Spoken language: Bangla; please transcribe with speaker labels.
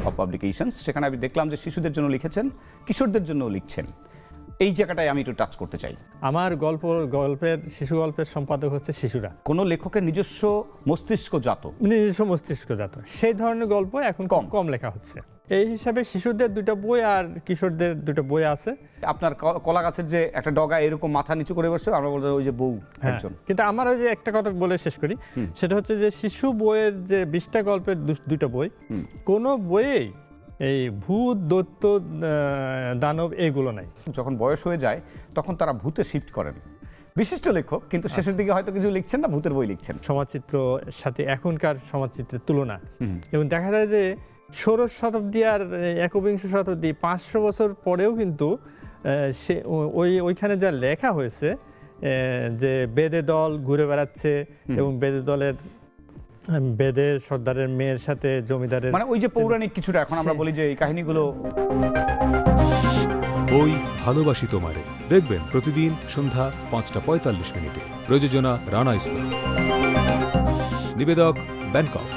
Speaker 1: অফ পাবলিকেশনস, সেখানে আমি দেখলাম যে শিশুদের জন্য লিখেছেন, কিশোরদের জন্য লিখছেন। এই জায়গাটায় আমি একটু টাচ করতে চাই।
Speaker 2: আমার শিশু গল্পের সম্পাদক হচ্ছে শিশুরা,
Speaker 1: কোনো লেখকের নিজস্ব মস্তিষ্কজাত
Speaker 2: সেই ধরনের গল্প এখন কম লেখা হচ্ছে। এই হিসাবে শিশুদের 2টা বই আর কিশোরদের 2টা বই আছে।
Speaker 1: আপনার কলা গাছের যে একটা ডগা এরকম মাথা নিচু করে বসছে, আমরা বলতে ওই যে বউ একজন।
Speaker 2: কিন্তু আমার ওই যে একটা কথা বলে শেষ করি, সেটা হচ্ছে যে শিশু বইয়ের যে 20টা গল্পের 2টা বই, কোনো বইয়েই এই ভূত, দৈত্য, দানব এগুলো নাই।
Speaker 1: যখন বয়স হয়ে যায় তখন তারা ভূতে শিফট করেন। বিশিষ্ট লেখক, কিন্তু শেষের দিকে হয়তো কিছু লিখছেন না, ভূতের বই লিখছেন।
Speaker 2: সমাজচিত্র সাথে এখনকার সমাজচিত্রের তুলনা, এবং দেখা যায় যে 16শ শতাব্দী আর 21শ শতাব্দী 500 বছর পরেও কিন্তু ওইখানে যা লেখা হয়েছে, যে বেদে দল ঘুরে বেড়াচ্ছে এবং বেদের সর্দারের মেয়ের সাথে জমিদারের,
Speaker 1: মানে ওই যে পৌরাণিক কিছুটা, এখন আমরা বলি যে এই কাহিনীগুলো।
Speaker 3: বই ভালোবাসি তোমারে দেখবেন প্রতিদিন সন্ধ্যা 5টা 45 মিনিটে। প্রযোজনা রানা ইসলাম, নিবেদক ব্যাংকক।